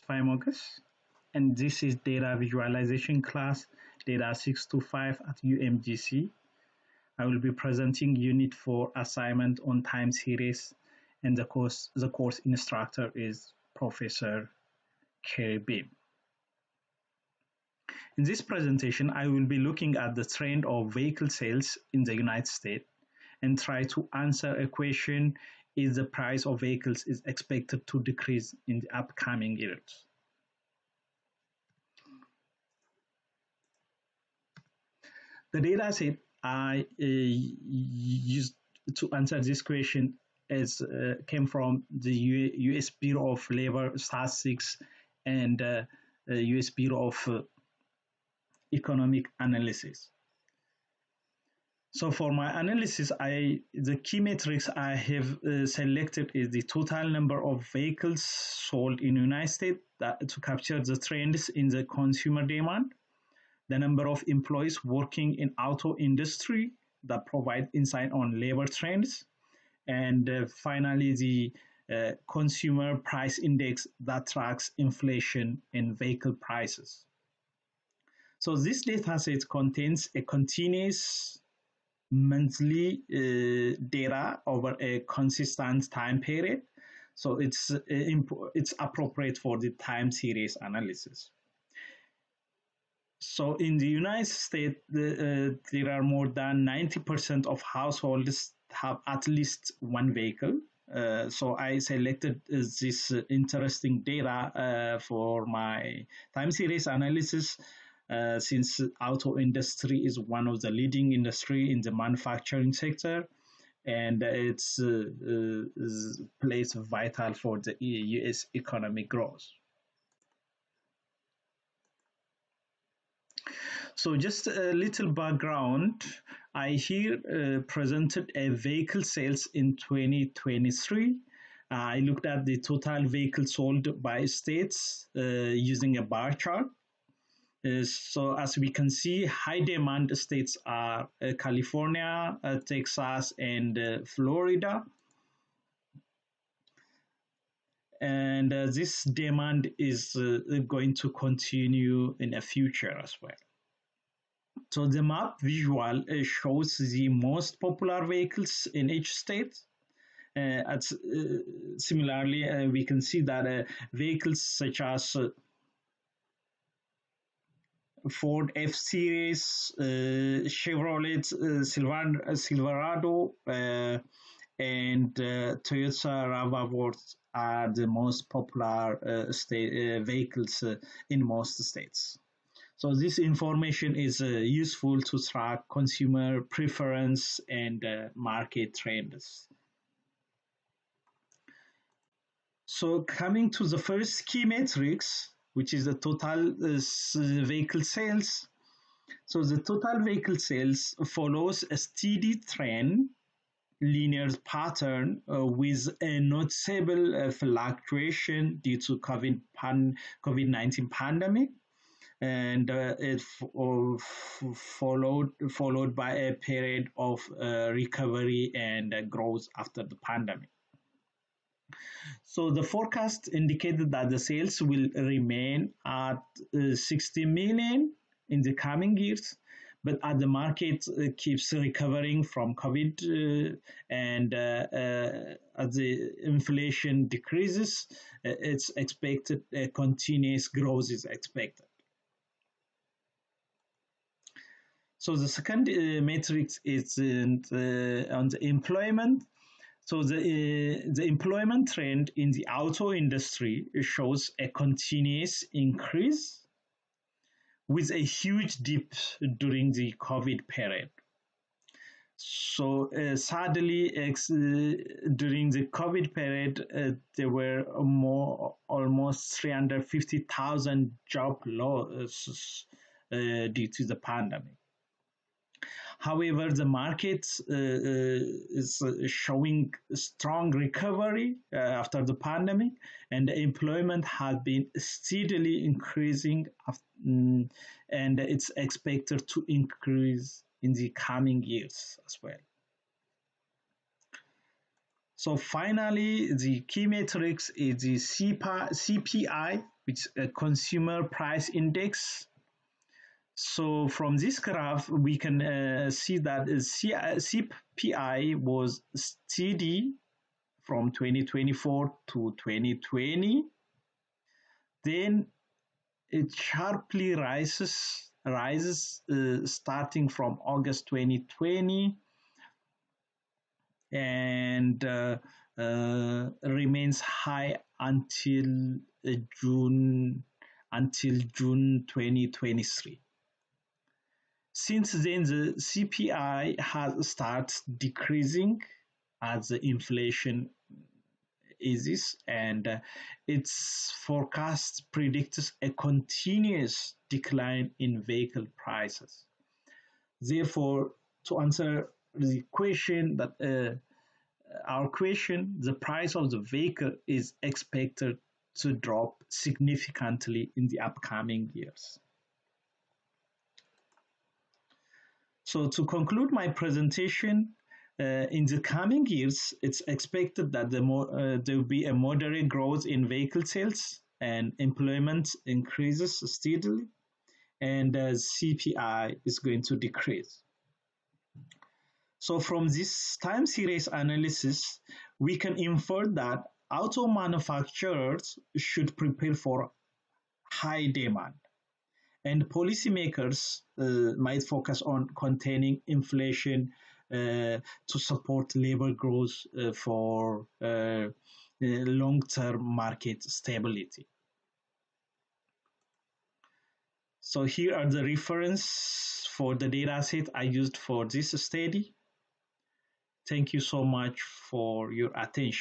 Fimogus, and this is data visualization class, data 625 at UMGC. I will be presenting unit 4 assignment on time series, and the course instructor is Professor Kerry Beam. In this presentation, I will be looking at the trend of vehicle sales in the United States and try to answer a question: is the price of vehicles is expected to decrease in the upcoming years? The data set I used to answer this question came from the US Bureau of Labor Statistics and US Bureau of Economic Analysis. So for my analysis, the key metrics I have selected is the total number of vehicles sold in the United States to capture the trends in the consumer demand, the number of employees working in auto industry that provide insight on labor trends, and finally the consumer price index that tracks inflation in vehicle prices. So this data set contains a continuous monthly data over a consistent time period, so it's appropriate for the time series analysis. So in the United States, there are more than 90% of households have at least one vehicle. So I selected this interesting data for my time series analysis. Since auto industry is one of the leading industry in the manufacturing sector, and it's plays vital for the U.S. economic growth. So just a little background, I here presented a vehicle sales in 2023. I looked at the total vehicles sold by states using a bar chart. So as we can see, high demand states are California, Texas, and Florida. And this demand is going to continue in the future as well. So the map visual shows the most popular vehicles in each state. Similarly, we can see that vehicles such as Ford F-Series, Chevrolet Silverado, and Toyota RAV4 are the most popular vehicles in most states. So this information is useful to track consumer preference and market trends. So coming to the first key metrics, which is the total vehicle sales. So the total vehicle sales follows a steady trend, linear pattern with a noticeable fluctuation due to COVID-19 pandemic, and it followed by a period of recovery and growth after the pandemic. So the forecast indicated that the sales will remain at 60 million in the coming years, but as the market keeps recovering from COVID and as the inflation decreases, it's expected continuous growth is expected. So the second metric is on the employment. So the employment trend in the auto industry shows a continuous increase with a huge dip during the COVID period. So sadly, during the COVID period, there were almost 350,000 job losses due to the pandemic. However, the market is showing strong recovery after the pandemic, and the employment has been steadily increasing, and it's expected to increase in the coming years as well. So finally, the key metrics is the CPI, which is a consumer price index. So from this graph, we can see that CPI was steady from 2024 to 2020. Then it sharply rises starting from August 2020 and remains high until June 2023. Since then, the CPI has started decreasing as the inflation eases, and its forecast predicts a continuous decline in vehicle prices. Therefore, to answer the question that our question, the price of the vehicle is expected to drop significantly in the upcoming years. So to conclude my presentation, in the coming years, it's expected that there will be a moderate growth in vehicle sales and employment increases steadily, and CPI is going to decrease. So from this time series analysis, we can infer that auto manufacturers should prepare for high demand, and policymakers might focus on containing inflation to support labor growth for long-term market stability. So here are the reference for the data set I used for this study. Thank you so much for your attention.